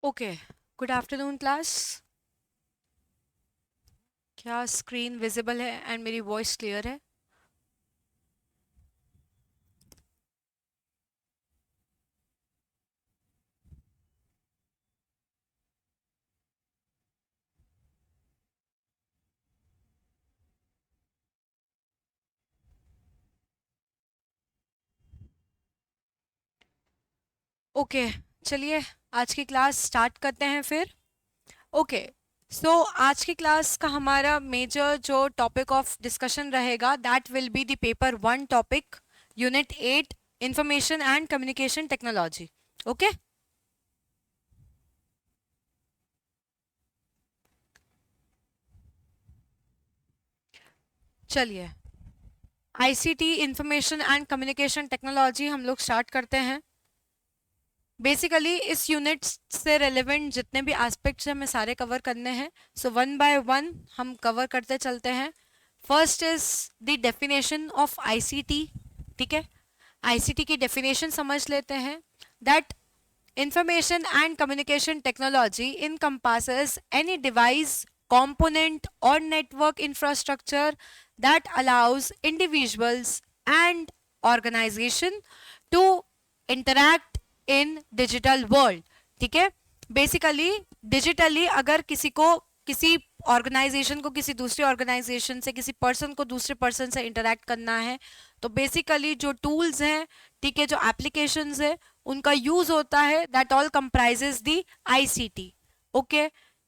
Okay, good afternoon class. क्या screen visible है and मेरी वॉइस क्लियर है? ओके, चलिए आज की क्लास स्टार्ट करते हैं फिर। ओके, सो आज की क्लास का हमारा मेजर जो टॉपिक ऑफ डिस्कशन रहेगा that will be the paper 1 topic, unit 8, information and communication technology. Okay, चलिए ICT information and communication technology हम लोग स्टार्ट करते हैं। बेसिकली इस यूनिट से रेलेवेंट जितने भी एस्पेक्ट्स हैं हमें सारे कवर करने हैं। सो वन बाय वन हम कवर करते चलते हैं। First is the definition of ICT. ठीक है, आईसीटी की डेफिनेशन समझ लेते हैं। That information and communication technology encompasses any device, component or network infrastructure that allows individuals and organization to interact in digital world। ठीक है, बेसिकली डिजिटली अगर किसी को, किसी ऑर्गेनाइजेशन को किसी दूसरी ऑर्गेनाइजेशन से, किसी पर्सन को दूसरे पर्सन से इंटरेक्ट करना है तो बेसिकली जो टूल्स हैं, ठीक है, जो एप्लीकेशंस है उनका यूज होता है। That all comprises the ICT. Okay,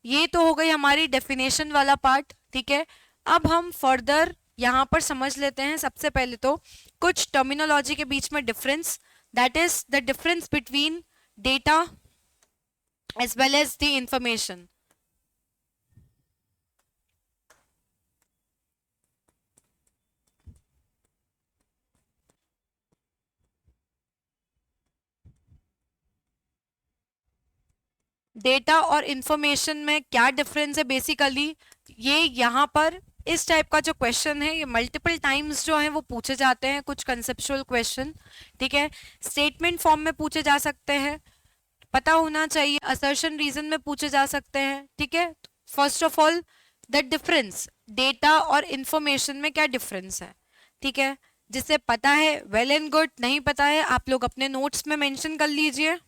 ये तो हो गई हमारी डेफिनेशन वाला पार्ट। ठीक है, अब हम फर्दर यहाँ पर समझ लेते हैं सबसे पहले तो कुछ टर्मिनोलॉजी के बीच में difference. That is the difference between data as well as the information. Data और इंफॉर्मेशन में क्या डिफरेंस है? बेसिकली ये यहाँ पर इस टाइप का जो क्वेश्चन है ये मल्टीपल टाइम्स जो है वो पूछे जाते हैं, कुछ कंसेप्चुअल क्वेश्चन। ठीक है, स्टेटमेंट फॉर्म में पूछे जा सकते हैं, पता होना चाहिए, असर्शन रीजन में पूछे जा सकते हैं। ठीक है, first of all the difference data और इंफॉर्मेशन में क्या डिफरेंस है। ठीक है, जिसे पता है वेल एंड गुड, नहीं पता है आप लोग अपने नोट्स में मेंशन कर लीजिए।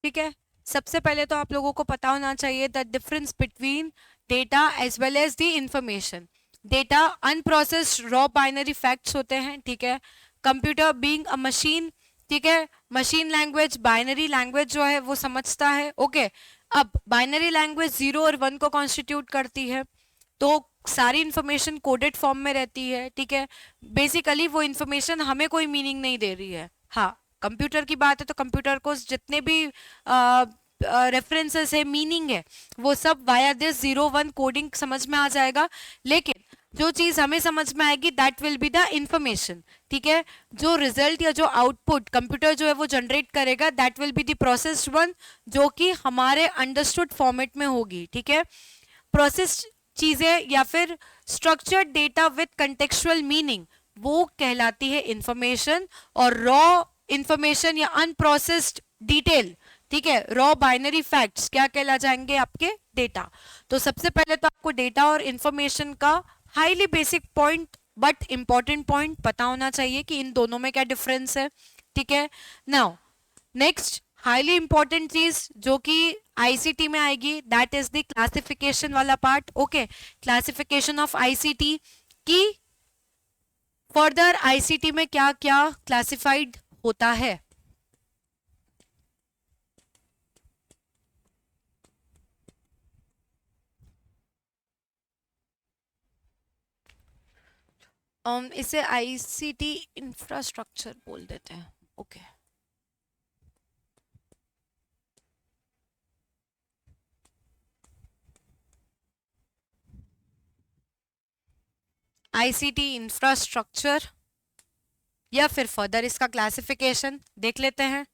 ठीक है, सबसे पहले तो आप लोगों को पता होना चाहिए the difference between data as well as the information. Data unprocessed raw binary facts होते हैं। ठीक है, कंप्यूटर बीइंग अ मशीन, ठीक है, मशीन लैंग्वेज बाइनरी लैंग्वेज जो है वो समझता है। ओके, अब बाइनरी लैंग्वेज 0 और 1 को कॉन्स्टिट्यूट करती है, तो सारी इंफॉर्मेशन कोडेड फॉर्म में रहती है। ठीक है, बेसिकली वो इंफॉर्मेशन हमें कोई मीनिंग नहीं दे रही है। हाँ, कंप्यूटर की बात है तो कंप्यूटर को जितने भी रेफरेंसेस है, मीनिंग है, वो सब वाया दिस 0 1 कोडिंग समझ में आ जाएगा। लेकिन जो चीज हमें समझ में आएगी that will be the information. ठीक है, जो रिजल्ट या जो आउटपुट कंप्यूटर जो है वो जनरेट करेगा that will be the processed one, जो कि हमारे अंडरस्टूड फॉर्मेट में होगी। ठीक है, प्रोसेस चीजें या फिर structured data with contextual meaning वो कहलाती है इंफॉर्मेशन। और रॉ इंफॉर्मेशन या अनप्रोसेस्ड डिटेल, ठीक है, रॉ बाइनरी फैक्ट्स क्या कहला जाएंगे? आपके डेटा। तो सबसे पहले तो आपको डेटा और इंफॉर्मेशन का highly basic point but important point पता होना चाहिए कि इन दोनों में क्या डिफरेंस है। ठीक है, नाउ नेक्स्ट हाईली इंपॉर्टेंट चीज जो कि आईसीटी में आएगी दैट इज द क्लासिफिकेशन वाला part. Okay, classification of ICT की फर्दर आईसीटी में क्या क्या क्लासिफाइड होता है। इसे आईसीटी इंफ्रास्ट्रक्चर बोल देते हैं। ओके आईसीटी इंफ्रास्ट्रक्चर, या फिर फर्दर इसका क्लासिफिकेशन देख लेते हैं।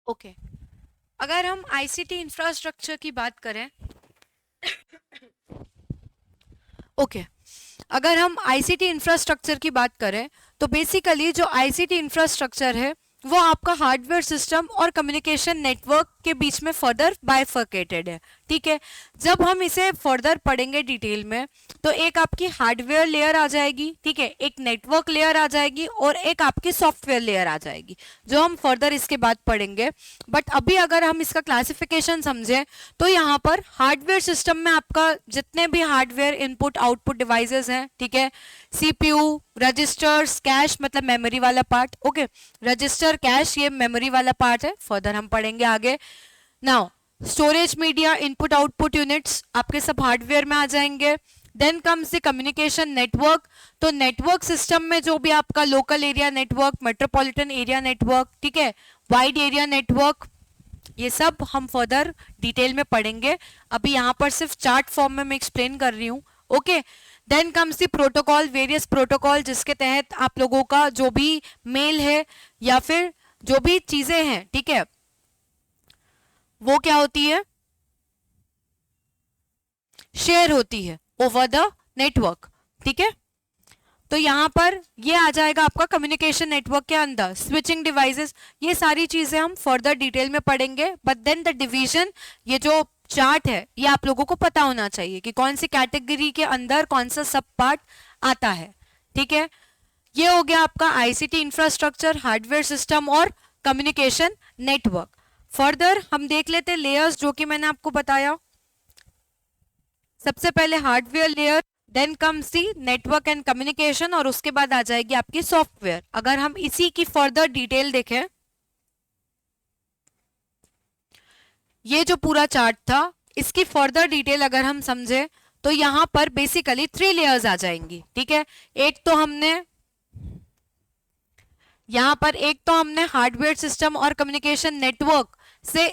ओके अगर हम आईसीटी इंफ्रास्ट्रक्चर की बात करें, ओके अगर हम आईसीटी इंफ्रास्ट्रक्चर की बात करें तो बेसिकली जो आईसीटी इंफ्रास्ट्रक्चर है वो आपका हार्डवेयर सिस्टम और कम्युनिकेशन नेटवर्क के बीच में फर्दर बाइफर्केटेड है। ठीक है, जब हम इसे फर्दर पढ़ेंगे डिटेल में तो एक आपकी हार्डवेयर लेयर आ जाएगी, ठीक है, एक नेटवर्क लेयर आ जाएगी और एक आपकी सॉफ्टवेयर लेयर आ जाएगी, जो हम फर्दर इसके बाद पढ़ेंगे। बट अभी अगर हम इसका क्लासिफिकेशन समझें तो यहाँ पर हार्डवेयर सिस्टम में आपका जितने भी हार्डवेयर इनपुट आउटपुट डिवाइसेस हैं, ठीक है, सीपीयू, रजिस्टर्स, कैश मतलब मेमोरी वाला पार्ट, ओके, रजिस्टर कैश ये मेमोरी वाला पार्ट है, फर्दर हम पढ़ेंगे आगे। Now storage media input output units आपके सब हार्डवेयर में आ जाएंगे। Then comes the communication network, तो नेटवर्क सिस्टम में जो भी आपका local area network, metropolitan area network, ठीक है, वाइड एरिया नेटवर्क, ये सब हम फर्दर डिटेल में पढ़ेंगे। अभी यहाँ पर सिर्फ चार्ट फॉर्म में मैं एक्सप्लेन कर रही हूँ। Okay, then comes the protocol, various protocol जिसके तहत आप लोगों का जो भी मेल है या फिर जो भी चीजें हैं, ठीक है, वो क्या होती है, शेयर होती है ओवर द नेटवर्क। ठीक है, तो यहाँ पर ये आ जाएगा आपका कम्युनिकेशन नेटवर्क के अंदर स्विचिंग डिवाइसेस, ये सारी चीजें हम फर्दर डिटेल में पढ़ेंगे। बट देन द डिवीजन, ये जो चार्ट है ये आप लोगों को पता होना चाहिए कि कौन सी कैटेगरी के अंदर कौन सा सब पार्ट आता है। ठीक है, ये हो गया आपका आईसीटी इंफ्रास्ट्रक्चर, हार्डवेयर सिस्टम और कम्युनिकेशन नेटवर्क। फर्दर हम देख लेते हैं लेयर्स जो कि मैंने आपको बताया। सबसे पहले hardware layer, then comes the network and communication और उसके बाद आ जाएगी आपकी सॉफ्टवेयर। अगर हम इसी की फर्दर डिटेल देखें, ये जो पूरा चार्ट था इसकी फर्दर डिटेल अगर हम समझे तो यहां पर बेसिकली 3 लेयर्स आ जाएंगी। ठीक है, एक तो हमने यहां पर हार्डवेयर सिस्टम और कम्युनिकेशन नेटवर्क से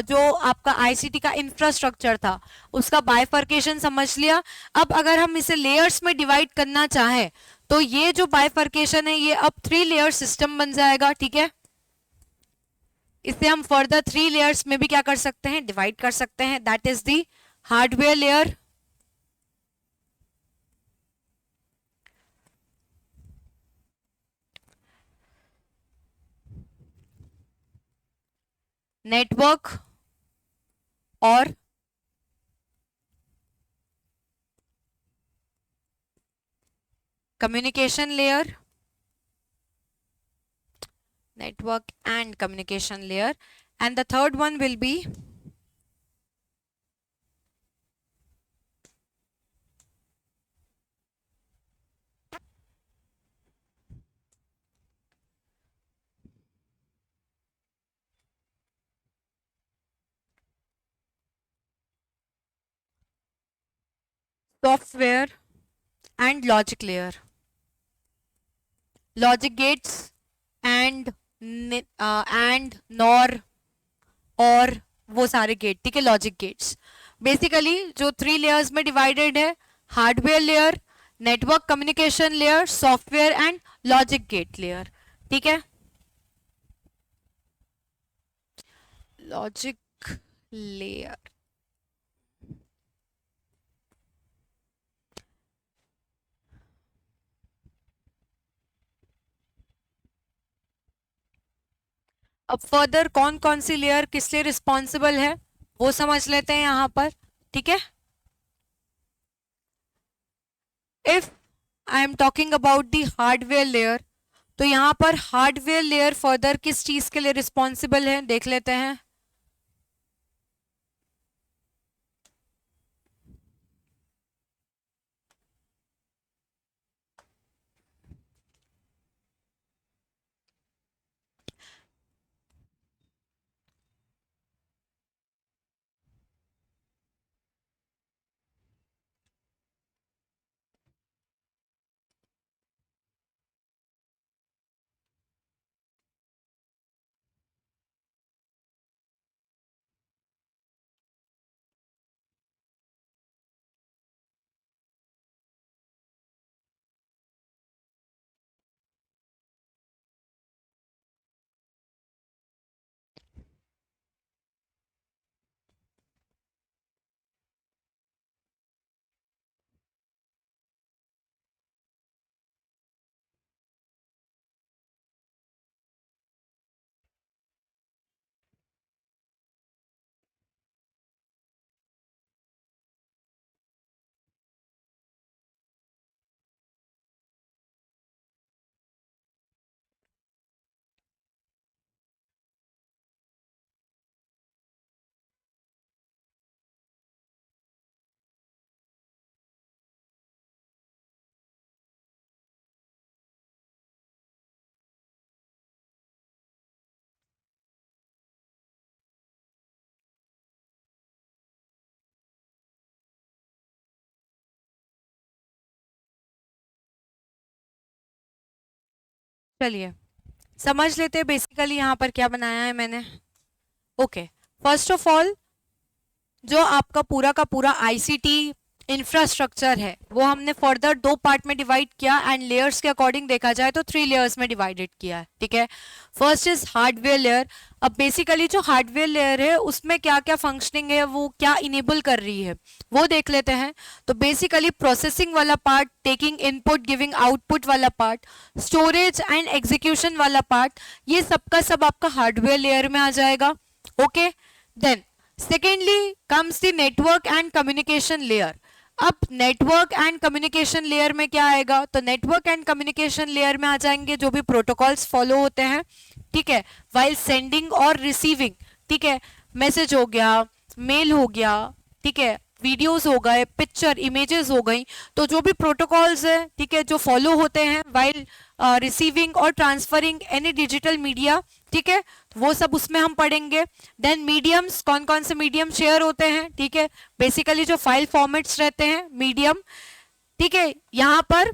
जो आपका आईसीटी का इंफ्रास्ट्रक्चर था उसका बाइफर्केशन समझ लिया। अब अगर हम इसे लेयर्स में डिवाइड करना चाहें तो ये जो बाइफर्केशन है ये अब 3 लेयर सिस्टम बन जाएगा। ठीक है, इसे हम फर्दर 3 लेयर्स में भी क्या कर सकते हैं, डिवाइड कर सकते हैं। That is the hardware layer, network और communication layer, network and communication layer, and the third one will be software and logic layer, logic gates and NOR और वो सारे गेट, ठीक है, लॉजिक गेट्स। बेसिकली जो 3 लेयर्स में divided है, hardware layer, network communication layer, software and logic gate layer, ठीक है। लॉजिक लेयर, अब फर्दर कौन कौन सी लेयर किस लिए रिस्पॉन्सिबल है वो समझ लेते हैं यहां पर, ठीक है। If I am talking about the hardware layer, तो यहां पर हार्डवेयर लेयर फर्दर किस चीज के लिए रिस्पॉन्सिबल है देख लेते हैं। चलिए समझ लेते हैं बेसिकली यहाँ पर क्या बनाया है मैंने। ओके, फर्स्ट ऑफ ऑल जो आपका पूरा का पूरा आईसीटी इंफ्रास्ट्रक्चर है वो हमने फर्दर 2 पार्ट में डिवाइड किया एंड लेयर्स के अकॉर्डिंग देखा जाए तो 3 लेयर्स में डिवाइडेड किया है, ठीक है। First is hardware layer. अब बेसिकली जो हार्डवेयर लेयर है उसमें क्या क्या फंक्शनिंग है, वो क्या इनेबल कर रही है वो देख लेते हैं। तो बेसिकली प्रोसेसिंग वाला part, taking input giving output वाला पार्ट, स्टोरेज एंड एग्जीक्यूशन वाला पार्ट, ये सबका सब आपका हार्डवेयर लेयर में आ जाएगा। Okay, then secondly comes the network and communication layer. अब नेटवर्क एंड कम्युनिकेशन लेयर में क्या आएगा, तो नेटवर्क एंड कम्युनिकेशन लेयर में आ जाएंगे जो भी प्रोटोकॉल्स फॉलो होते हैं, ठीक है, वाइल सेंडिंग और रिसीविंग, ठीक है, मैसेज हो गया, मेल हो गया, ठीक है, वीडियोस हो गए, पिक्चर इमेजेस हो गई, तो जो भी प्रोटोकॉल्स है, ठीक है, जो फॉलो होते हैं वाइल रिसीविंग और ट्रांसफरिंग एनी डिजिटल मीडिया, ठीक है, वो सब उसमें हम पढ़ेंगे। देन मीडियम्स, कौन कौन से मीडियम शेयर होते हैं, ठीक है, बेसिकली जो फाइल फॉर्मेट्स रहते हैं मीडियम, ठीक है। यहाँ पर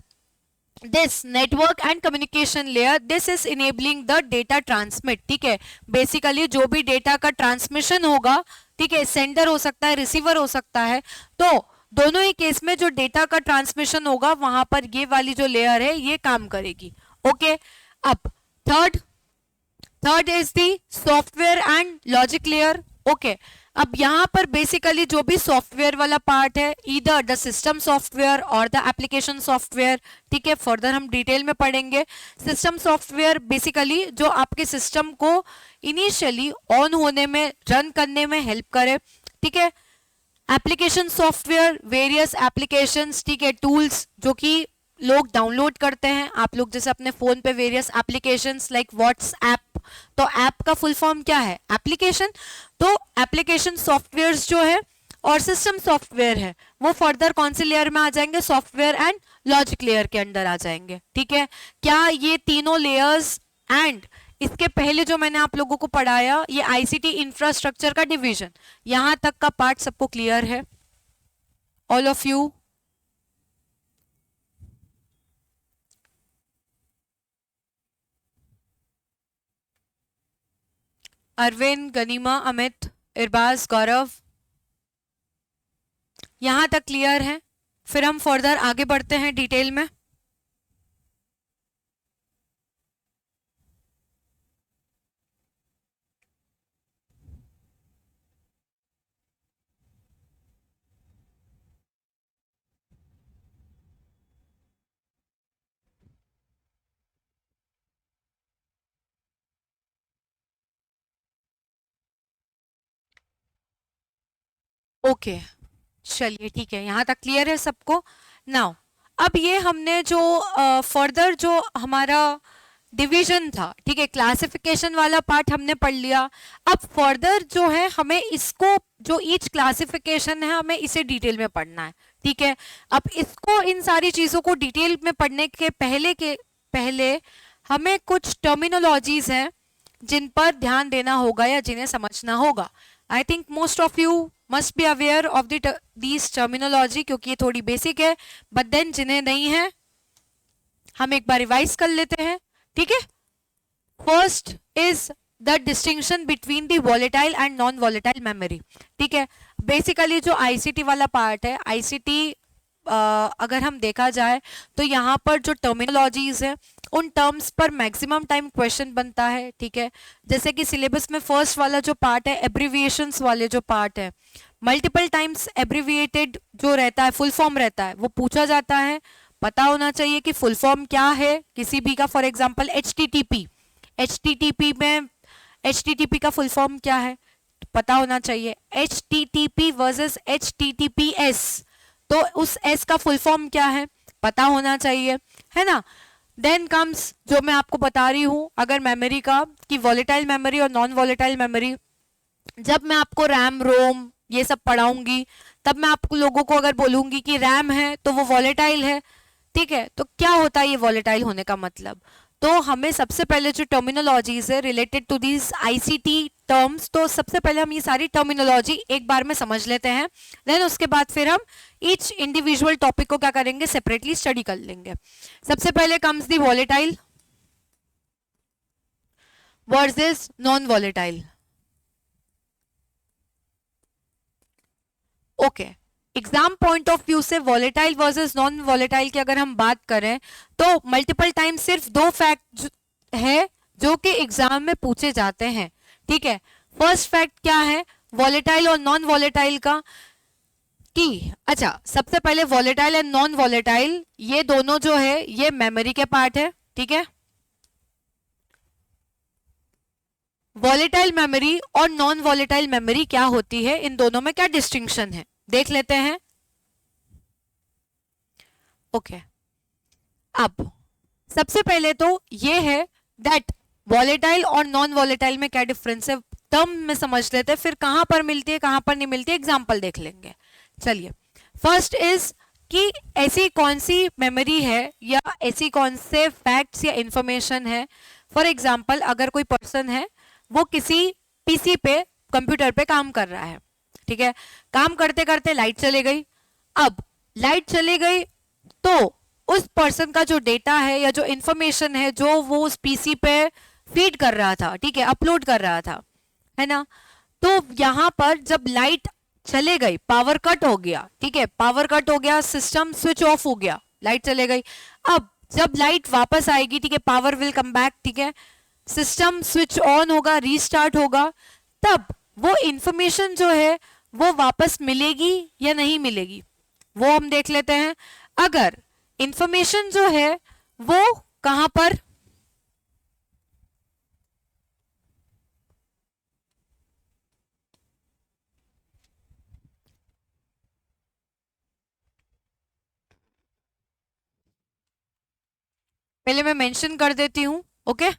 this network and communication layer, this is enabling the data transmit, ठीक है, बेसिकली जो भी डेटा का ट्रांसमिशन होगा, ठीक है, सेंडर हो सकता है, रिसीवर हो सकता है, तो दोनों ही केस में जो डेटा का ट्रांसमिशन होगा वहां पर ये वाली जो लेयर है ये काम करेगी। ओके, अब third is the software and logic layer. Okay, अब यहां पर बेसिकली जो भी सॉफ्टवेयर वाला पार्ट है, ईदर द सिस्टम सॉफ्टवेयर और द एप्लीकेशन सॉफ्टवेयर, ठीक है, फर्दर हम डिटेल में पढ़ेंगे। सिस्टम सॉफ्टवेयर बेसिकली जो आपके सिस्टम को इनिशियली ऑन होने में, रन करने में हेल्प करे, ठीक है। एप्लीकेशन सॉफ्टवेयर, वेरियस एप्लीकेशंस, ठीक है, टूल्स जो कि लोग डाउनलोड करते हैं, आप लोग जैसे अपने फोन पे वेरियस एप्लीकेशंस लाइक व्हाट्सएप, तो ऐप का फुल फॉर्म क्या है? एप्लीकेशन। तो एप्लीकेशन सॉफ्टवेयर्स जो है और सिस्टम सॉफ्टवेयर है वो फर्दर कौन से लेयर में आ जाएंगे? सॉफ्टवेयर एंड लॉजिक लेयर के अंदर आ जाएंगे। ठीक है, क्या ये तीनों लेयर्स एंड इसके पहले जो मैंने आप लोगों को पढ़ाया ये आईसीटी इंफ्रास्ट्रक्चर का डिवीजन, यहां तक का पार्ट सबको क्लियर है? All of you? Arvind, Ganima, Amit, Irbaz, Gaurav, यहां तक क्लियर है? फिर हम फर्दर आगे बढ़ते हैं डिटेल में। ओके, चलिए ठीक है, यहाँ तक क्लियर है सबको। नाउ अब ये हमने जो फर्दर जो हमारा डिवीजन था, ठीक है, क्लासिफिकेशन वाला पार्ट हमने पढ़ लिया। अब फर्दर जो है हमें इसको, जो ईच क्लासिफिकेशन है हमें इसे डिटेल में पढ़ना है। ठीक है, अब इसको, इन सारी चीजों को डिटेल में पढ़ने के पहले हमें कुछ टर्मिनोलॉजीज हैं जिन पर ध्यान देना होगा या जिन्हें समझना होगा। I think most of you must be aware of these terminology, क्योंकि ये थोड़ी बेसिक है, बट देन जिन्हें नहीं है हम एक बार रिवाइज कर लेते हैं। ठीक है, first is the distinction between the volatile and non volatile memory. ठीक है, बेसिकली जो आईसीटी वाला पार्ट है, आईसीटी अगर हम देखा जाए तो यहाँ पर जो टर्मिनोलॉजीज है उन टर्म्स पर मैक्सिमम टाइम क्वेश्चन बनता है। ठीक है, जैसे कि सिलेबस में फर्स्ट वाला जो पार्ट है, एब्रीविएशंस वाले जो पार्ट है, मल्टीपल टाइम्स एब्रीविएटेड जो रहता है, फुल फॉर्म रहता है, वो पूछा जाता है। पता होना चाहिए कि फुल फॉर्म क्या है किसी भी का। फॉर एग्जांपल एचटीटीपी, एचटीटीपी में एचटीटीपी का फुल फॉर्म क्या है पता होना चाहिए। एचटीटीपी वर्सेस एचटीटीपीएस, तो उस एस का फुल फॉर्म क्या है पता होना चाहिए, है ना। देन कम्स जो मैं आपको बता रही हूं अगर मेमोरी का, कि वॉलेटाइल मेमोरी और नॉन वॉलेटाइल मेमोरी। जब मैं आपको रैम रोम ये सब पढ़ाऊंगी तब मैं आप लोगों को अगर बोलूंगी कि रैम है तो वो वॉलेटाइल है। ठीक है, तो क्या होता है ये वॉलेटाइल होने का मतलब? तो हमें सबसे पहले जो टर्मिनोलॉजीज है related to these ICT terms, तो सबसे पहले हम ये सारी टर्मिनोलॉजी एक बार में समझ लेते हैं। देन उसके बाद फिर हम ईच इंडिविजुअल टॉपिक को क्या करेंगे, सेपरेटली स्टडी कर लेंगे। सबसे पहले comes the volatile versus non volatile. Okay, exam point of view से वॉलेटाइल वर्सेस नॉन वॉलेटाइल की अगर हम बात करें तो मल्टीपल टाइम सिर्फ दो फैक्ट है जो कि एग्जाम में पूछे जाते हैं। ठीक है, फर्स्ट फैक्ट क्या है वॉलेटाइल और नॉन वॉलेटाइल का, कि अच्छा सबसे पहले वॉलेटाइल एंड नॉन वॉलेटाइल ये दोनों जो है ये मेमोरी के पार्ट है। ठीक है, वॉलेटाइल मेमोरी और नॉन वॉलेटाइल मेमोरी क्या होती है, इन दोनों में क्या डिस्टिंक्शन है देख लेते हैं। ओके, अब सबसे पहले तो ये है दैट वॉलेटाइल और नॉन वॉलेटाइल में क्या डिफरेंस है, टर्म में समझ लेते हैं, फिर कहां पर मिलती है कहां पर नहीं मिलती है एग्जांपल देख लेंगे। चलिए, फर्स्ट इज कि ऐसी कौन सी मेमोरी है या ऐसी कौन से फैक्ट्स या इंफॉर्मेशन है। फॉर एग्जांपल अगर कोई पर्सन है वो किसी पीसी पे, कंप्यूटर पे काम कर रहा है। ठीक है, काम करते करते लाइट चली गई। अब लाइट चली गई तो उस पर्सन का जो डेटा है या जो इंफॉर्मेशन है जो वो उस पीसी पे फीड कर रहा था, ठीक है, अपलोड कर रहा था, है ना। तो यहां पर जब लाइट चले गई, पावर कट हो गया, ठीक है, पावर कट हो गया, सिस्टम स्विच ऑफ हो गया, लाइट चले गई। अब जब लाइट वापस आएगी, ठीक है, पावर विल कम बैक, ठीक है, सिस्टम स्विच ऑन होगा, रीस्टार्ट होगा, तब वो इंफॉर्मेशन जो है वो वापस मिलेगी या नहीं मिलेगी वो हम देख लेते हैं। अगर इंफॉर्मेशन जो है वो कहां पर, पहले मैं मेंशन कर देती हूँ। ओके,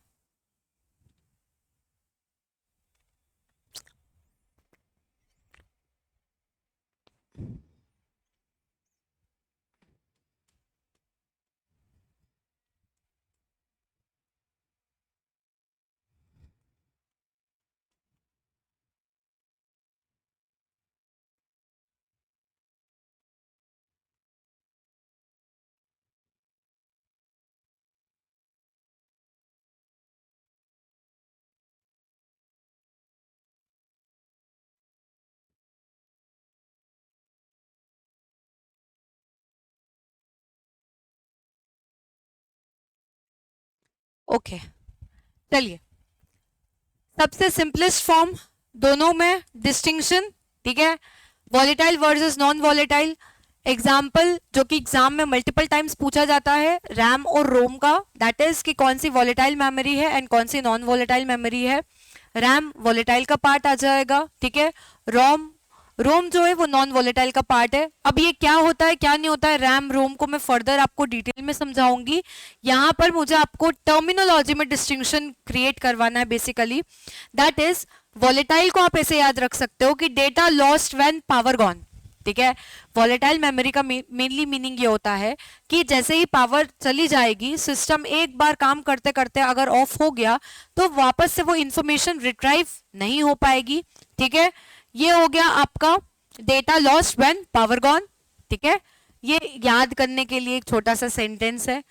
ओके, चलिए, सबसे सिंपलेस्ट फॉर्म दोनों में डिस्टिंक्शन, ठीक है, volatile versus non volatile. Example जो कि एग्जाम में मल्टीपल टाइम्स पूछा जाता है, रैम और रोम का, दैट इज कि कौन सी वॉलेटाइल मेमोरी है एंड कौन सी नॉन वॉलेटाइल मेमोरी है। रैम वॉलेटाइल का पार्ट आ जाएगा, ठीक है, रोम रोम जो है वो नॉन वॉलेटाइल का पार्ट है। अब ये क्या होता है क्या नहीं होता है रैम रोम को मैं फर्दर आपको डिटेल में समझाऊंगी। यहाँ पर मुझे आपको टर्मिनोलॉजी में डिस्टिंक्शन क्रिएट करवाना है बेसिकली। दैट इज, वॉलेटाइल को आप ऐसे याद रख सकते हो कि data lost when power gone, ठीक है। वॉलेटाइल मेमोरी का मेनली मीनिंग ये होता है कि जैसे ही पावर चली जाएगी, सिस्टम एक बार काम करते करते अगर ऑफ हो गया तो वापस से वो इंफॉर्मेशन रिट्राइव नहीं हो पाएगी, ठीक है। ये हो गया आपका data lost when power gone, ठीक है। ये याद करने के लिए एक छोटा सा सेंटेंस है।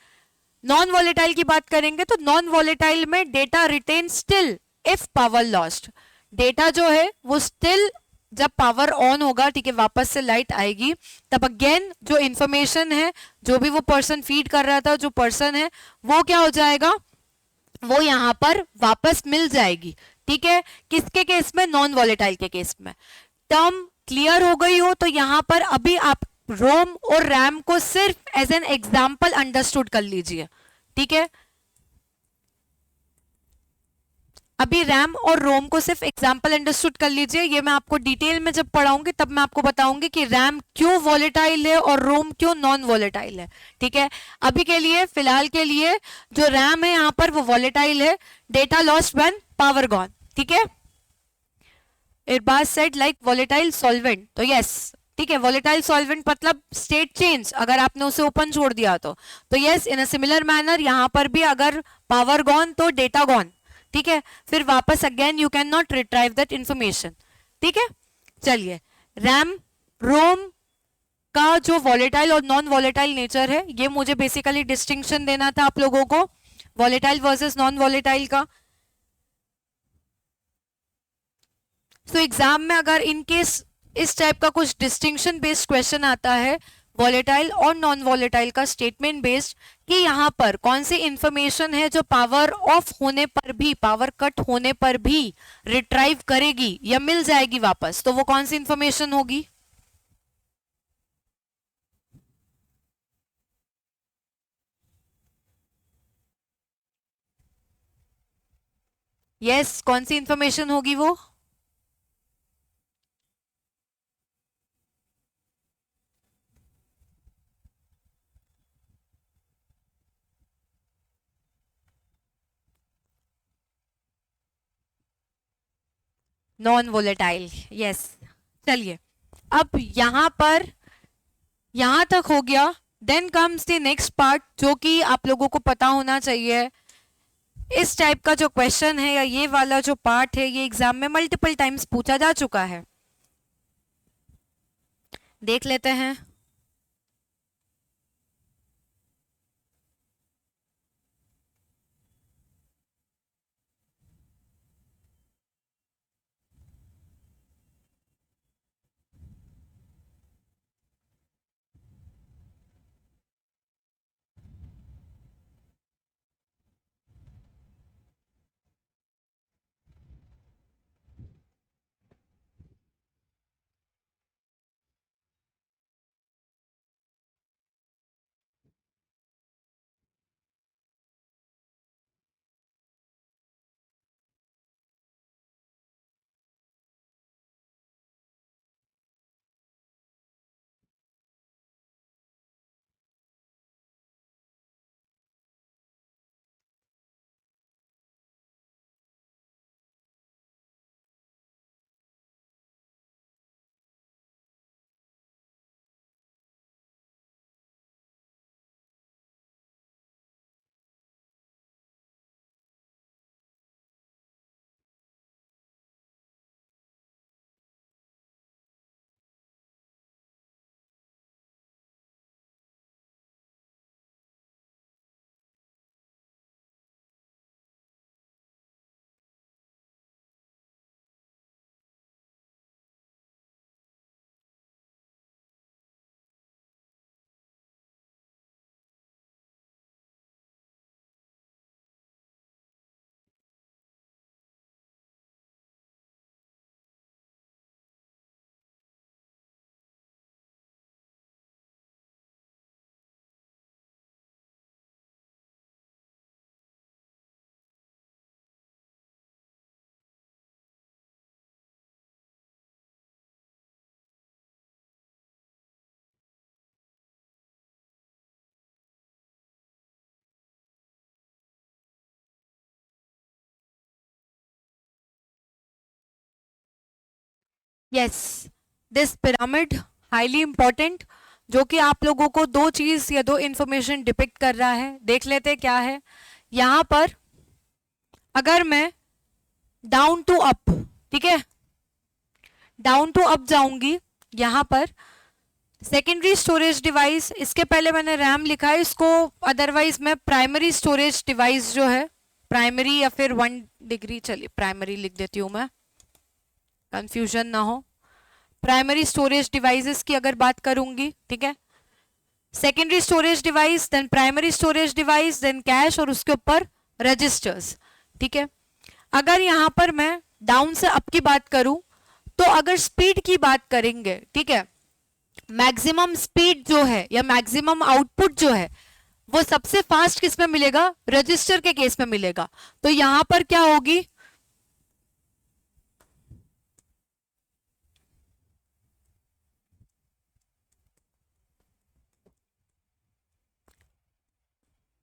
नॉन वॉलेटाइल की बात करेंगे तो नॉन वॉलेटाइल में data retain still if power lost. Data जो है वो स्टिल जब पावर ऑन होगा, ठीक है, वापस से लाइट आएगी, तब अगेन जो इंफॉर्मेशन है, जो भी वो पर्सन फीड कर रहा था, जो पर्सन है, वो क्या हो जाएगा, वो यहां पर वापस मिल जाएगी, ठीक है। किसके केस में, नॉन वॉलेटाइल के केस में। टर्म क्लियर हो गई हो तो यहां पर अभी आप रोम और रैम को सिर्फ एज एन एग्जाम्पल अंडरस्टूड कर लीजिए, ठीक है। अभी रैम और रोम को सिर्फ एग्जाम्पल अंडरस्टूड कर लीजिए, ये मैं आपको डिटेल में जब पढ़ाऊंगी तब मैं आपको बताऊंगी कि रैम क्यों वॉलेटाइल है और रोम क्यों नॉन वॉलेटाइल है, ठीक है। अभी के लिए, फिलहाल के लिए, जो रैम है यहां पर वो वॉलेटाइल है, data lost when power gone, ठीक है। इरबाज सेड लाइक वॉलेटाइल सॉल्वेंट, तो यस, ठीक है, वॉलेटाइल सॉल्वेंट मतलब स्टेट चेंज, अगर आपने उसे ओपन छोड़ दिया तो yes, in a similar manner यहां पर भी अगर पावर गॉन तो डेटा गॉन, ठीक है, फिर वापस again you can not retrieve that information, ठीक है। चलिए, रैम रोम का जो वॉलेटाइल और नॉन वॉलेटाइल नेचर है, ये मुझे बेसिकली डिस्टिंक्शन देना था आप लोगों को, वॉलेटाइल वर्सेस नॉन वॉलेटाइल का। तो एग्जाम में अगर इन केस इस टाइप का कुछ डिस्टिंक्शन बेस्ड क्वेश्चन आता है, वॉलेटाइल और नॉन वॉलेटाइल का स्टेटमेंट बेस्ड, कि यहाँ पर कौन सी इंफॉर्मेशन है जो पावर ऑफ होने पर भी, पावर कट होने पर भी रिट्राइव करेगी या मिल जाएगी वापस, तो वो कौन सी इंफॉर्मेशन होगी। यस, कौन सी इंफॉर्मेशन होगी वो, नॉन वोलेटाइल, यस। चलिए, अब यहां तक हो गया। Then comes the next part जो कि आप लोगों को पता होना चाहिए। इस टाइप का जो क्वेश्चन है या ये वाला जो पार्ट है, ये एग्जाम में मल्टीपल टाइम्स पूछा जा चुका है, देख लेते हैं। Yes, this pyramid highly important, जो कि आप लोगों को दो चीज या दो इंफॉर्मेशन डिपिक्ट कर रहा है। देख लेते क्या है यहां पर। अगर मैं डाउन टू अप, ठीक है, डाउन टू अप जाऊंगी यहां पर, सेकेंडरी स्टोरेज डिवाइस, इसके पहले मैंने रैम लिखा है, इसको अदरवाइज मैं प्राइमरी स्टोरेज डिवाइस जो है, प्राइमरी या फिर 1 डिग्री, चलिए प्राइमरी लिख देती हूं मैं, कंफ्यूजन ना हो। प्राइमरी स्टोरेज डिवाइसेस की अगर बात करूंगी, ठीक है, secondary storage device, then primary storage device, then cache, और उसके ऊपर रजिस्टर्स, ठीक है। अगर यहां पर मैं डाउन से अप की बात करूं, तो अगर स्पीड की बात करेंगे, ठीक है, मैक्सिमम स्पीड जो है या मैक्सिमम आउटपुट जो है वो सबसे फास्ट किस में मिलेगा, रजिस्टर के केस में मिलेगा। तो यहां पर क्या होगी,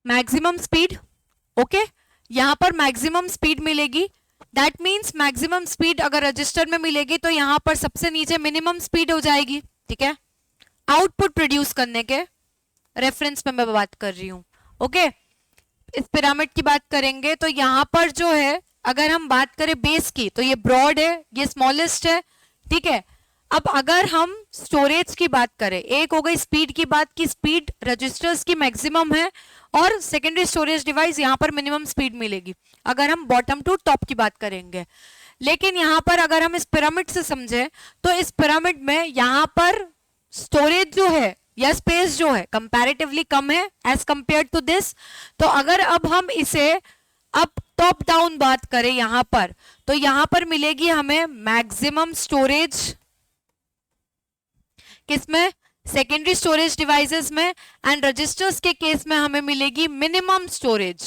मैक्सिमम स्पीड, ओके, यहां पर मैक्सिमम स्पीड मिलेगी। दैट मींस मैक्सिमम स्पीड अगर रजिस्टर में मिलेगी तो यहां पर सबसे नीचे मिनिमम स्पीड हो जाएगी, ठीक है, आउटपुट प्रोड्यूस करने के रेफरेंस में मैं बात कर रही हूं। ओके, इस पिरामिड की बात करेंगे तो यहां पर जो है, अगर हम बात करें बेस की, तो ये ब्रॉड है, ये स्मॉलेस्ट है, ठीक है। अब अगर हम स्टोरेज की बात करें, एक हो गई स्पीड की बात की स्पीड रजिस्टर्स की मैक्सिमम है, और सेकेंडरी स्टोरेज डिवाइस यहां पर मिनिमम स्पीड मिलेगी अगर हम बॉटम टू टॉप की बात करेंगे। लेकिन यहां पर अगर हम इस पिरामिड से समझे, तो इस पिरामिड में यहां पर स्टोरेज जो है या स्पेस जो है कंपैरेटिवली कम है एज कंपेयर टू दिस। तो अगर अब हम इसे अप टॉप डाउन बात करें यहां पर, तो यहां पर मिलेगी हमें मैक्सिमम स्टोरेज किसमें, सेकेंडरी स्टोरेज डिवाइसेस में, एंड रजिस्टर्स के केस में हमें मिलेगी मिनिमम स्टोरेज,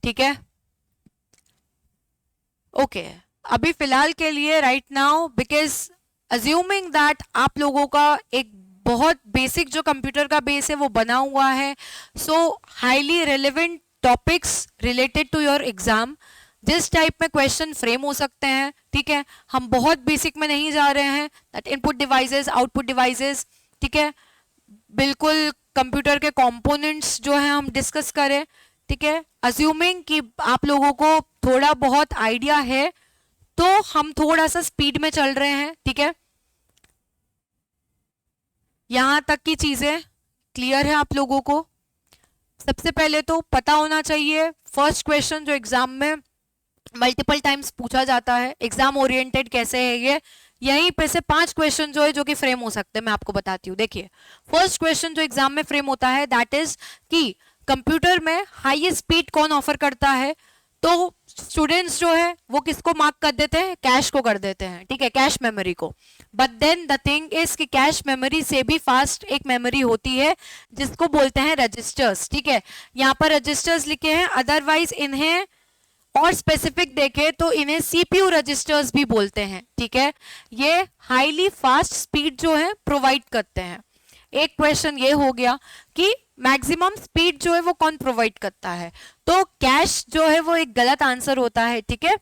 ठीक है। ओके, अभी फिलहाल के लिए right now, because assuming that आप लोगों का एक बहुत बेसिक जो कंप्यूटर का बेस है वो बना हुआ है, so highly relevant topics related to your exam, जिस टाइप में क्वेश्चन फ्रेम हो सकते हैं, ठीक है, हम बहुत बेसिक में नहीं जा रहे हैं, that input devices, output devices, ठीक है, बिल्कुल कंप्यूटर के कंपोनेंट्स जो है हम डिस्कस करें, ठीक है। अज्यूमिंग कि आप लोगों को थोड़ा बहुत आइडिया है, तो हम थोड़ा सा स्पीड में चल रहे हैं, ठीक है, यहां तक की चीजें क्लियर है आप लोगों को। सबसे पहले तो पता होना चाहिए फर्स्ट क्वेश्चन जो एग्जाम में मल्टीपल टाइम्स पूछा जाता है, एग्जाम ओरिएंटेड कैसे है ये, यहीं पे से 5 क्वेश्चन जो है जो कि फ्रेम हो सकते हैं, मैं आपको बताती हूँ। देखिए, फर्स्ट क्वेश्चन जो एग्जाम में फ्रेम होता है दैट इज कि कंप्यूटर में हाईएस्ट स्पीड कौन ऑफर करता है। तो स्टूडेंट्स जो है वो किसको मार्क कर देते हैं, कैश को कर देते हैं, ठीक है, कैश मेमोरी को। But then the thing is कि कैश मेमोरी से भी फास्ट एक मेमोरी होती है जिसको बोलते हैं रजिस्टर्स, ठीक है, यहाँ पर रजिस्टर्स लिखे हैं, अदरवाइज इन्हें और स्पेसिफिक देखें तो इन्हें सीपीयू रजिस्टर्स भी बोलते हैं, ठीक है। ये हाईली फास्ट स्पीड जो है प्रोवाइड करते हैं। एक क्वेश्चन ये हो गया कि मैक्सिमम स्पीड जो है वो कौन प्रोवाइड करता है, तो कैश जो है वो एक गलत आंसर होता है, ठीक है,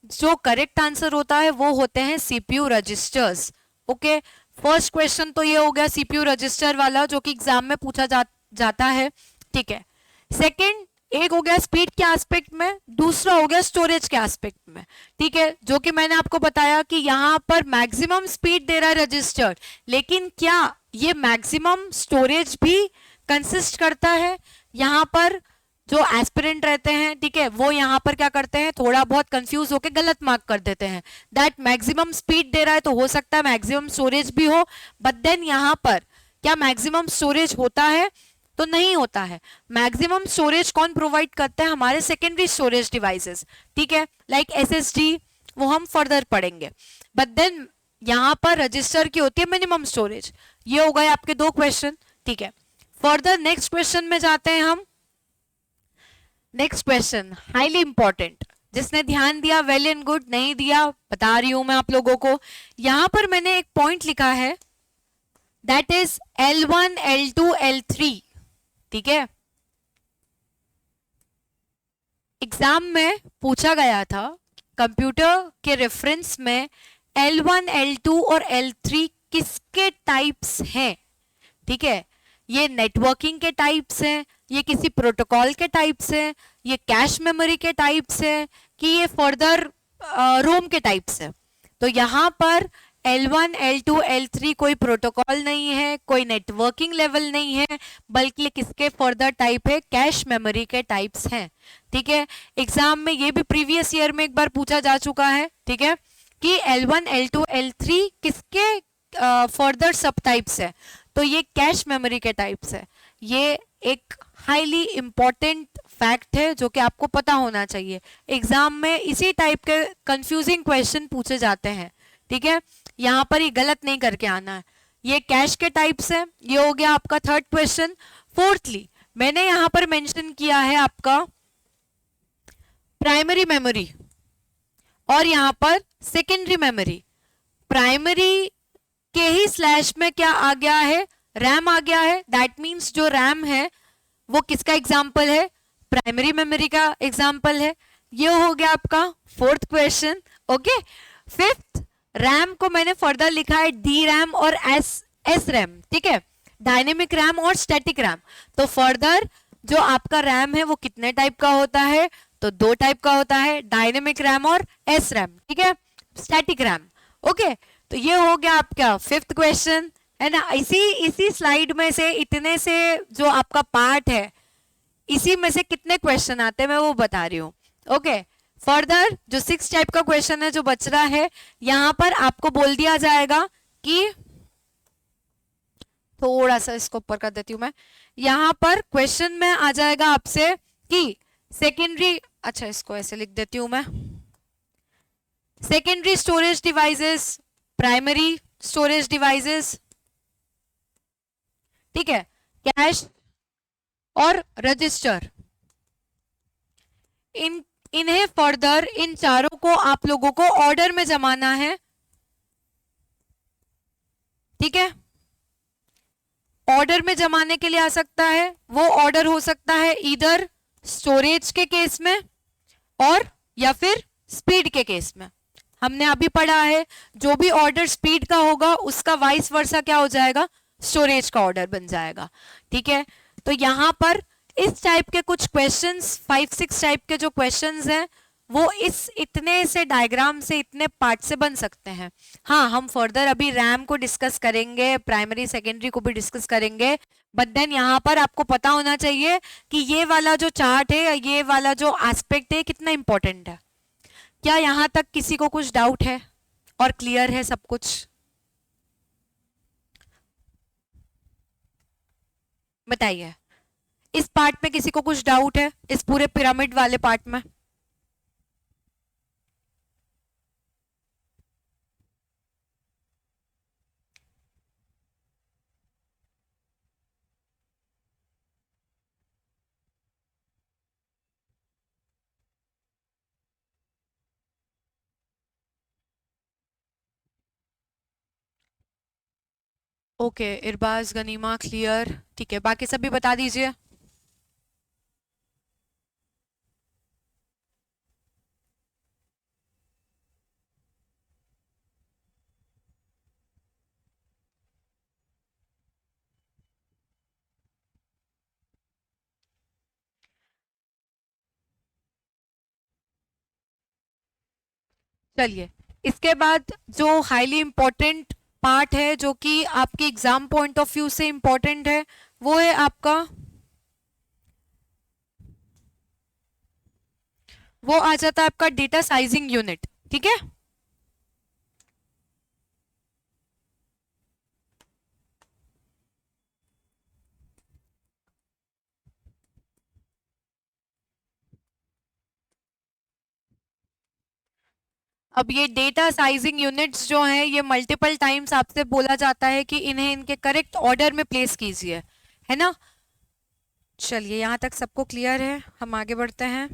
जो करेक्ट आंसर होता है वो होते हैं CPU registers. Okay, first question तो ये हो गया सीपीयू रजिस्टर वाला जो कि एग्जाम में पूछा जाता है, ठीक है। सेकंड, एक हो गया स्पीड के एस्पेक्ट में, दूसरा हो गया स्टोरेज के एस्पेक्ट में, ठीक है, जो कि मैंने आपको बताया कि यहां पर मैक्सिमम स्पीड दे रहा है रजिस्टर, लेकिन क्या ये मैक्सिमम स्टोरेज भी कंसिस्ट करता है। यहां पर जो एस्पिरेंट रहते हैं, ठीक है, वो यहां पर क्या करते हैं, थोड़ा बहुत कंफ्यूज होकर गलत मार्क कर देते हैं, दैट मैक्सिमम स्पीड दे रहा है तो हो सकता है मैक्सिमम स्टोरेज भी हो, बट देन यहां पर क्या मैक्सिमम स्टोरेज होता है, तो नहीं होता है। मैक्सिमम स्टोरेज कौन प्रोवाइड करता है, हमारे सेकेंडरी स्टोरेज डिवाइसेस, ठीक है, लाइक एसएसडी, वो हम फर्दर पढ़ेंगे। बट देन यहां पर रजिस्टर की होती है मिनिमम स्टोरेज। ये हो गए आपके 2 क्वेश्चन, ठीक है। फर्दर नेक्स्ट क्वेश्चन में जाते हैं हम। नेक्स्ट क्वेश्चन हाईली इंपॉर्टेंट, जिसने ध्यान दिया वेल एंड गुड, नहीं दिया बता रही हूं मैं आप लोगों को। यहां पर मैंने एक पॉइंट लिखा है that is L1 L2 L3, ठीक है। एग्जाम में पूछा गया था कंप्यूटर के रेफरेंस में L1 L2 और L3 किसके टाइप्स हैं, ठीक है। ये नेटवर्किंग के टाइप्स हैं, ये किसी प्रोटोकॉल के टाइप्स हैं, ये कैश मेमोरी के टाइप्स हैं, कि ये फर्दर रोम के टाइप्स हैं। तो यहाँ पर L1 L2 L3 कोई प्रोटोकॉल नहीं है, कोई नेटवर्किंग लेवल नहीं है, बल्कि किसके फर्दर टाइप है, कैश मेमोरी के टाइप्स हैं, ठीक है। एग्जाम में ये भी प्रीवियस ईयर में एक बार पूछा जा चुका है, ठीक है, कि L1 L2 L3 किसके फर्दर सब टाइप्स है, तो ये कैश मेमोरी के टाइप्स है। ये एक हाईली इंपॉर्टेंट फैक्ट है जो कि आपको पता होना चाहिए। एग्जाम में इसी टाइप के कंफ्यूजिंग क्वेश्चन पूछे जाते हैं, ठीक है। यहाँ पर ये गलत नहीं करके आना है। ये कैश के टाइप्स है, ये हो गया आपका थर्ड क्वेश्चन। फोर्थली मैंने यहाँ पर मेंशन किया है आपका प्राइमरी मेमोरी और यहाँ पर सेकेंडरी मेमोरी। प्राइमरी के ही स्लैश में क्या आ गया है, रैम आ गया है। दैट मीन्स जो रैम है वो किसका एग्जाम्पल है, प्राइमरी मेमोरी का एग्जाम्पल है। ये हो गया आपका fourth question, okay. Fifth, RAM को मैंने फर्दर लिखा है डी रैम और एस रैम, ठीक है, डायनेमिक रैम और स्टैटिक रैम। तो फर्दर जो आपका रैम है वो कितने टाइप का होता है, तो दो टाइप का होता है, डायनेमिक रैम और एस रैम, ठीक है, स्टैटिक रैम, ओके। तो ये हो गया आपका फिफ्थ क्वेश्चन, है ना। इसी स्लाइड में से इतने से जो आपका पार्ट है, इसी में से कितने क्वेश्चन आते हैं मैं वो बता रही हूँ, ओके। फर्दर जो सिक्स टाइप का क्वेश्चन है जो बच रहा है, यहां पर आपको बोल दिया जाएगा कि, थोड़ा सा इसको ऊपर कर देती हूं मैं, यहां पर क्वेश्चन में आ जाएगा आपसे कि सेकेंडरी, अच्छा इसको ऐसे लिख देती हूं मैं, secondary storage devices, primary storage devices, ठीक है, कैश और रजिस्टर। इन्हें फर्दर इन चारों को आप लोगों को ऑर्डर में जमाना है, ठीक है। ऑर्डर में जमाने के लिए आ सकता है, वो ऑर्डर हो सकता है इधर स्टोरेज के केस में और या फिर स्पीड के केस में। हमने अभी पढ़ा है जो भी ऑर्डर स्पीड का होगा उसका वाइस वर्सा क्या हो जाएगा, स्टोरेज का ऑर्डर बन जाएगा, ठीक है। तो यहां पर इस टाइप के कुछ क्वेश्चंस, 5-6 टाइप के जो क्वेश्चंस हैं वो इस इतने से डायग्राम से, इतने पार्ट से बन सकते हैं। हाँ, हम फर्दर अभी रैम को डिस्कस करेंगे, प्राइमरी सेकेंडरी को भी डिस्कस करेंगे, बट देन यहाँ पर आपको पता होना चाहिए कि ये वाला जो चार्ट है, ये वाला जो एस्पेक्ट है कितना इंपॉर्टेंट है। क्या यहाँ तक किसी को कुछ डाउट है और क्लियर है सब कुछ, बताइए। इस पार्ट में किसी को कुछ डाउट है, इस पूरे पिरामिड वाले पार्ट में? ओके, इरबाज गनीमा क्लियर, ठीक है, बाकी सभी बता दीजिए। चलिए, इसके बाद जो हाईली इंपॉर्टेंट पार्ट है जो कि आपके एग्जाम पॉइंट ऑफ व्यू से इंपॉर्टेंट है, वो है आपका, वो आ जाता है आपका डेटा साइजिंग यूनिट, ठीक है। अब ये डेटा साइजिंग यूनिट्स जो हैं ये मल्टीपल टाइम्स आपसे बोला जाता है कि इन्हें इनके करेक्ट ऑर्डर में प्लेस कीजिए, है ना। चलिए, यहाँ तक सबको क्लियर है, हम आगे बढ़ते हैं।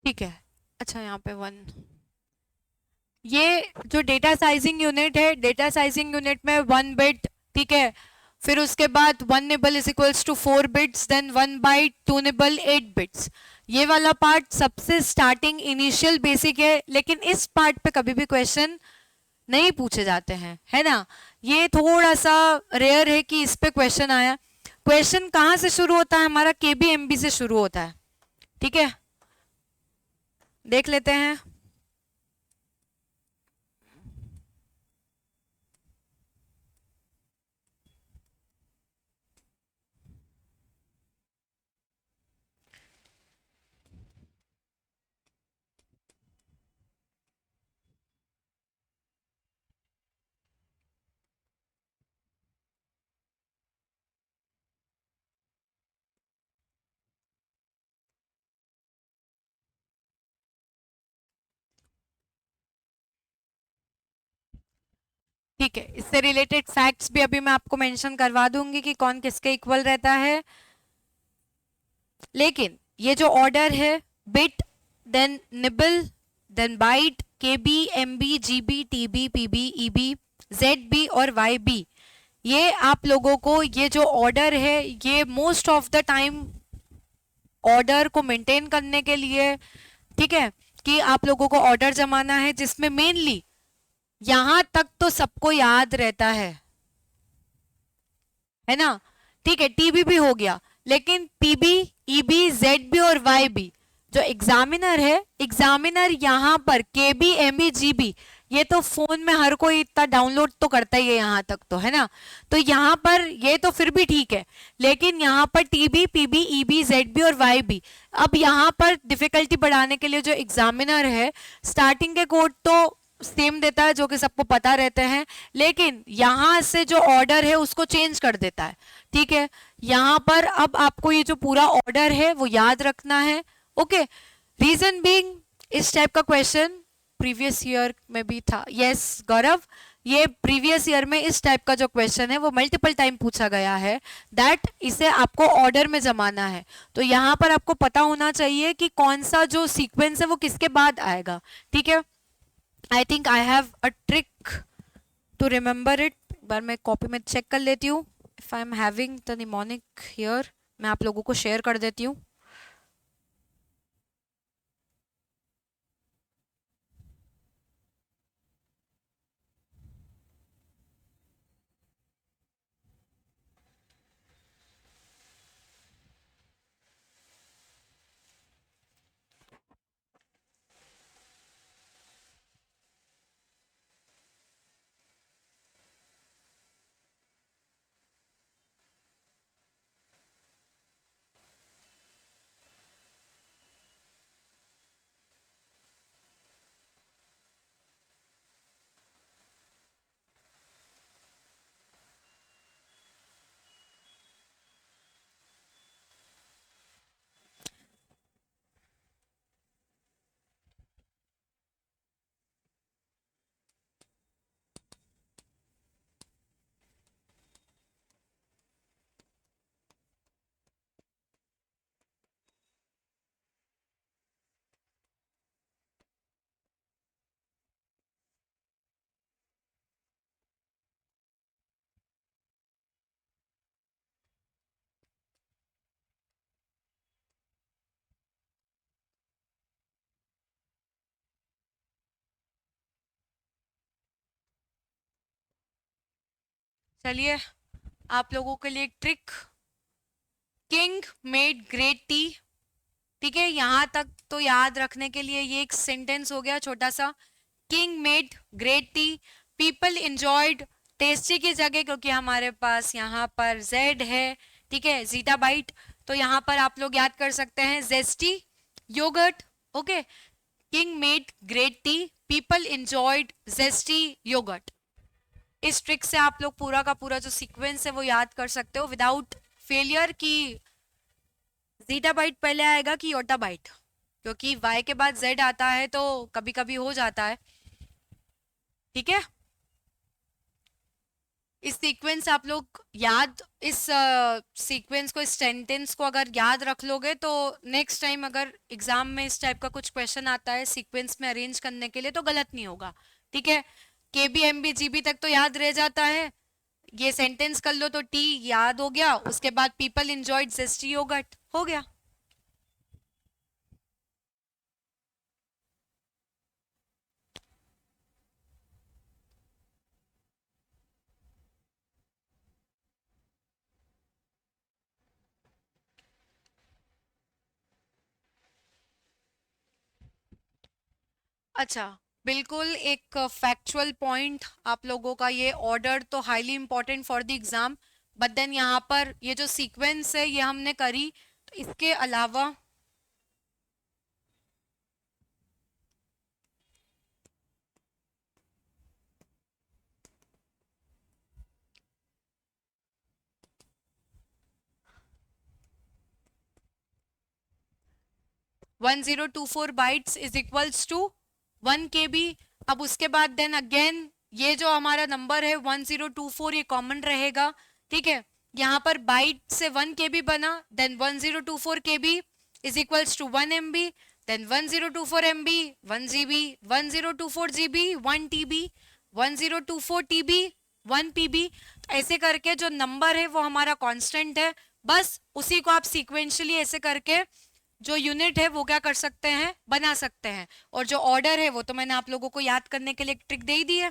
ठीक है। अच्छा यहाँ पे 1, ये जो डेटा साइजिंग यूनिट है, डेटा साइजिंग यूनिट में 1 बिट, ठीक है, फिर उसके बाद 1 nibble is equals to 4 bits, then 1 byte, 2 nibble 8 bits. ये वाला पार्ट सबसे स्टार्टिंग इनिशियल बेसिक है, लेकिन इस पार्ट पे कभी भी क्वेश्चन नहीं पूछे जाते हैं, है ना। ये थोड़ा सा रेयर है कि इस पे क्वेश्चन आया। क्वेश्चन कहाँ से शुरू होता है हमारा, केबीएमबी से शुरू होता है, ठीक है, देख लेते हैं। ठीक है, इससे रिलेटेड फैक्ट्स भी अभी मैं आपको मेंशन करवा दूंगी कि कौन किसके इक्वल रहता है। लेकिन ये जो ऑर्डर है, bit, then nibble, then byte, KB, MB, GB, TB, PB, EB, ZB और वाईबी, ये आप लोगों को ये जो ऑर्डर है, ये most of the time order को मेंटेन करने के लिए, ठीक है, कि आप लोगों को ऑर्डर जमाना है, जिसमें मेनली यहां तक तो सबको याद रहता है ना। ठीक है, टीबी भी हो गया, लेकिन पीबी, ईबी, जेडबी और वाईबी, जो एग्जामिनर है, एग्जामिनर यहाँ पर केबी, एमबी, जीबी, ये तो फोन में हर कोई इतना डाउनलोड तो करता ही है यहाँ तक तो, है ना। तो यहाँ पर ये तो फिर भी ठीक है, लेकिन यहाँ पर टीबी, पीबी, ईबी, जेडबी और वाईबी, अब यहाँ पर डिफिकल्टी बढ़ाने के लिए जो एग्जामिनर है, स्टार्टिंग के कोड तो सेम देता है जो कि सबको पता रहते हैं, लेकिन यहां से जो ऑर्डर है उसको चेंज कर देता है, ठीक है। यहां पर अब आपको ये जो पूरा ऑर्डर है वो याद रखना है, ओके। रीजन बीइंग, इस टाइप का क्वेश्चन प्रीवियस ईयर में भी था, यस गौरव, ये प्रीवियस ईयर में इस टाइप का जो क्वेश्चन है वो मल्टीपल टाइम पूछा गया है, दैट इसे आपको ऑर्डर में जमाना है। तो यहाँ पर आपको पता होना चाहिए कि कौन सा जो सीक्वेंस है वो किसके बाद आएगा, ठीक है। I think I have a trick to remember it, एक बार मैं कॉपी में चेक कर लेती हूँ। If I am having the mnemonic here, मैं आप लोगों को शेयर कर देती हूँ। चलिए, आप लोगों के लिए एक trick, king made great T, ठीक है, यहां तक तो याद रखने के लिए ये एक सेंटेंस हो गया छोटा सा। King made great tea, people enjoyed, tasty की जगह क्योंकि हमारे पास यहाँ पर जेड है, ठीक है, जीटा बाइट, तो यहाँ पर आप लोग याद कर सकते हैं zesty yogurt, okay. King made great tea, people enjoyed zesty yogurt. इस ट्रिक से आप लोग पूरा का पूरा जो सीक्वेंस है वो याद कर सकते हो विदाउट फेलियर, कि जीटा बाइट पहले आएगा कि योटा बाइट, क्योंकि वाई के बाद जेड आता है तो कभी कभी हो जाता है, ठीक है। इस सीक्वेंस आप लोग याद, इस सीक्वेंस को, इस सेंटेंस को अगर याद रख लोगे तो नेक्स्ट टाइम अगर एग्जाम में इस टाइप का कुछ क्वेश्चन आता है सीक्वेंस में अरेंज करने के लिए तो गलत नहीं होगा। ठीक है, K B M B G B तक तो याद रह जाता है। ये सेंटेंस कर लो तो टी याद हो गया, उसके बाद पीपल इंजॉयड जेस्टी योगर्ट हो गया। अच्छा, बिल्कुल एक फैक्चुअल पॉइंट आप लोगों का, ये ऑर्डर तो highly important for the exam, but then यहाँ पर ये जो सीक्वेंस है ये हमने करी, तो इसके अलावा 1024 bytes is equals to 1 KB। अब उसके बाद देन अगेन ये जो हमारा नंबर है 1024 ये कॉमन रहेगा। ठीक है, यहाँ पर बाइट से 1 KB बना, देन 1024 KB is equals to 1 MB, देन 1024 MB 1 GB, 1024 GB 1 TB, 1024 TB 1 PB। ऐसे करके जो नंबर है वो हमारा कांस्टेंट है, बस उसी को आप सीक्वेंशियली ऐसे करके जो यूनिट है वो क्या कर सकते हैं, बना सकते हैं। और जो ऑर्डर है वो तो मैंने आप लोगों को याद करने के लिए एक ट्रिक दे ही दी है।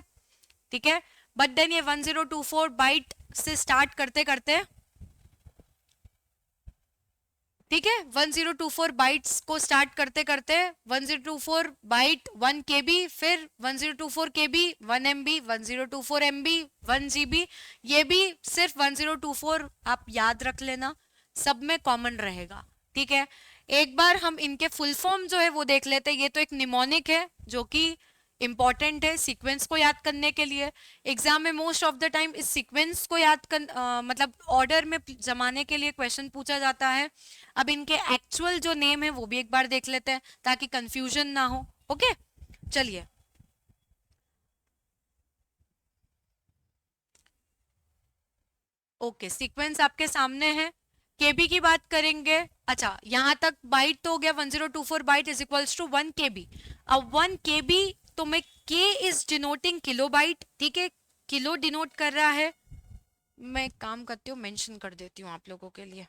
ठीक है, बट देन ये 1024 बाइट से स्टार्ट करते करते, ठीक है, 1024 बाइट्स को स्टार्ट करते करते 1024 बाइट 1 KB, फिर 1024 KB 1 MB, 1024 MB 1 GB। ये भी सिर्फ 1024 आप याद रख लेना, सब में कॉमन रहेगा। ठीक है, एक बार हम इनके फुल फॉर्म जो है वो देख लेते हैं। ये तो एक निमोनिक है जो कि इंपॉर्टेंट है सीक्वेंस को याद करने के लिए। एग्जाम में मोस्ट ऑफ द टाइम इस सीक्वेंस को याद कर मतलब ऑर्डर में जमाने के लिए क्वेश्चन पूछा जाता है। अब इनके एक्चुअल जो नेम है वो भी एक बार देख लेते हैं ताकि कंफ्यूजन ना हो। ओके, चलिए। ओके, सीक्वेंस आपके सामने है। केबी की बात करेंगे। अच्छा, यहां तक बाइट तो हो गया, 1024 byte is equals to 1 KB। अब 1 KB तो मैं के इज डिनोटिंग किलो बाइट, ठीक है, किलो डिनोट कर रहा है। मैं एक काम करती हूँ, मेंशन कर देती हूँ आप लोगों के लिए।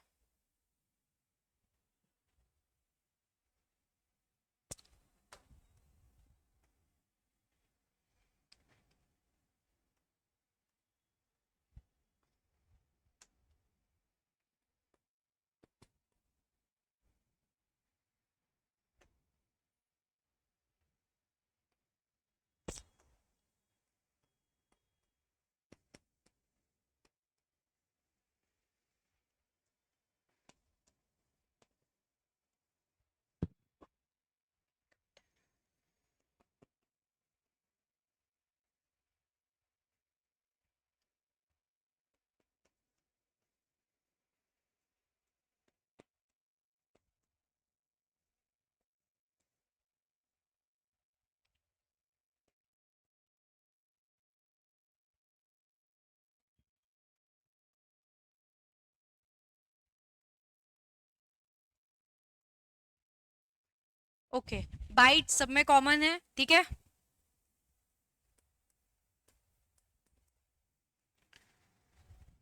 ओके, बाइट सब में कॉमन है। ठीक है,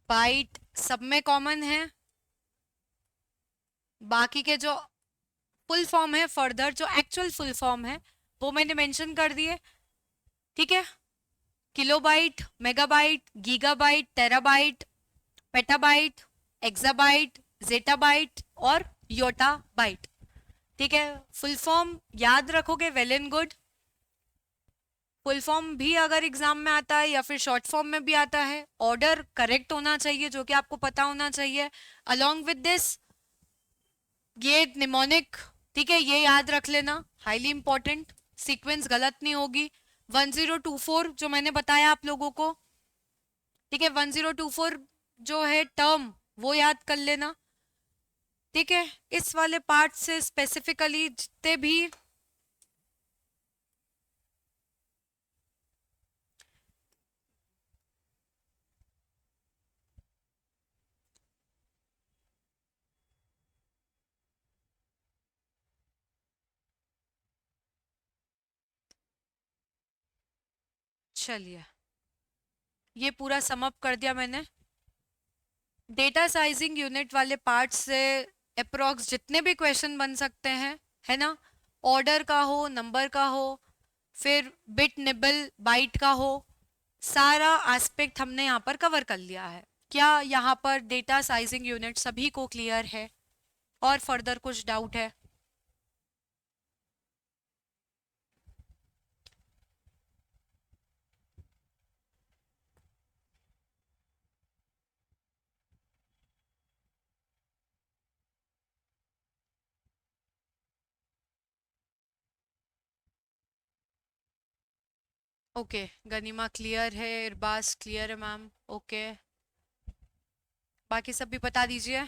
बाइट सब में कॉमन है। बाकी के जो फुल फॉर्म है, फर्दर जो एक्चुअल फुल फॉर्म है वो मैंने मेंशन कर दिए। ठीक है, kilobyte, megabyte, gigabyte, terabyte, petabyte, exabyte, zettabyte और योटाबाइट। ठीक है, फुल फॉर्म याद रखोगे, well and good. Full form भी अगर एग्जाम में आता है या फिर शॉर्ट फॉर्म में भी आता है, ऑर्डर करेक्ट होना चाहिए जो कि आपको पता होना चाहिए। अलोंग विद दिस ये निमोनिक, ठीक है, ये याद रख लेना, हाईली इंपॉर्टेंट। सीक्वेंस गलत नहीं होगी। 1024 जो मैंने बताया आप लोगों को, ठीक है, 1024 जो है टर्म वो याद कर लेना। ठीक है, इस वाले पार्ट से स्पेसिफिकली जितने भी चलिए, ये पूरा सम अप कर दिया मैंने। डेटा साइजिंग यूनिट वाले पार्ट से अप्रोक्स जितने भी क्वेश्चन बन सकते हैं, है ना, ऑर्डर का हो, नंबर का हो, फिर बिट निबल बाइट का हो, सारा एस्पेक्ट हमने यहाँ पर कवर कर लिया है। क्या यहाँ पर डेटा साइजिंग यूनिट सभी को क्लियर है और फर्दर कुछ डाउट है? ओके, गनीमा क्लियर है, इरबाज क्लियर है मैम, ओके। बाकी सब भी बता दीजिए।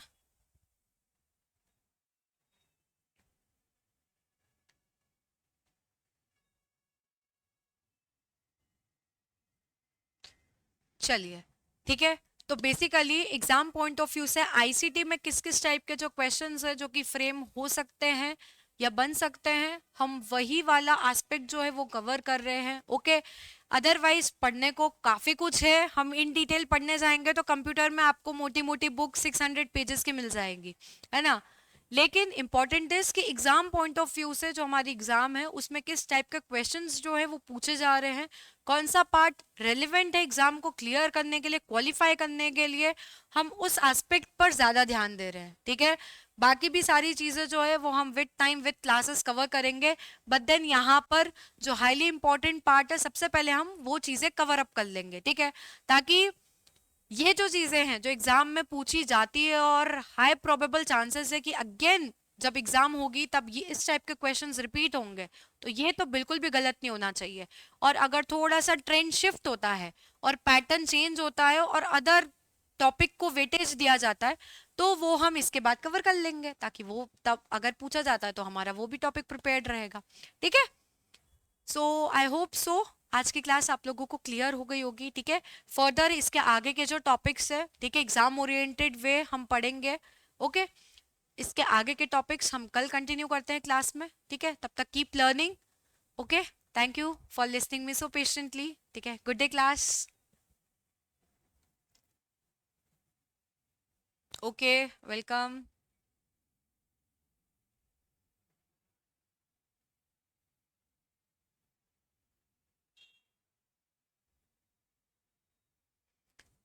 चलिए, ठीक है। तो basically exam point of view से आईसीटी में किस किस टाइप के जो क्वेश्चंस है जो कि फ्रेम हो सकते हैं या बन सकते हैं, हम वही वाला एस्पेक्ट जो है वो कवर कर रहे हैं, ओके। अदरवाइज पढ़ने को काफी कुछ है, हम इन डिटेल पढ़ने जाएंगे तो कंप्यूटर में आपको मोटी मोटी बुक 600 पेजेस की मिल जाएगी, है ना। लेकिन इंपॉर्टेंट इज कि एग्जाम पॉइंट ऑफ व्यू से जो हमारी एग्जाम है उसमें किस टाइप के क्वेश्चंस जो है वो पूछे जा रहे हैं, कौन सा पार्ट रेलिवेंट है एग्जाम को क्लियर करने के लिए, क्वालिफाई करने के लिए, हम उस एस्पेक्ट पर ज्यादा ध्यान दे रहे हैं, ठीक है। बाकी भी सारी चीजें जो है वो हम with time with classes cover करेंगे। बट देन यहाँ पर जो हाईली इंपॉर्टेंट पार्ट है सबसे पहले हम वो चीजें कवर अप कर लेंगे, ठीक है। ताकि ये जो चीजें हैं जो एग्जाम में पूछी जाती है और हाई प्रोबेबल चांसेस है कि अगेन जब एग्जाम होगी तब ये इस टाइप के क्वेश्चंस रिपीट होंगे, तो ये तो बिल्कुल भी गलत नहीं होना चाहिए। और अगर थोड़ा सा ट्रेंड शिफ्ट होता है और पैटर्न चेंज होता है और अदर टॉपिक को वेटेज दिया जाता है, तो वो हम इसके बाद कवर कर लेंगे, ताकि वो तब अगर पूछा जाता है तो हमारा वो भी टॉपिक प्रिपेयर्ड रहेगा, ठीक है। सो आई होप सो आज की क्लास आप लोगों को क्लियर हो गई होगी, ठीक है। फर्दर इसके आगे के जो टॉपिक्स है, ठीक है, एग्जाम ओरिएंटेड वे हम पढ़ेंगे, ओके। इसके आगे के टॉपिक्स हम कल कंटिन्यू करते हैं क्लास में, ठीक है। तब तक keep learning, okay. Thank you for listening me so patiently, ठीक है। Good day class. Okay, welcome.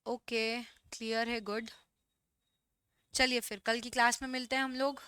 Okay, clear है, गुड। चलिए फिर कल की क्लास में मिलते हैं हम लोग।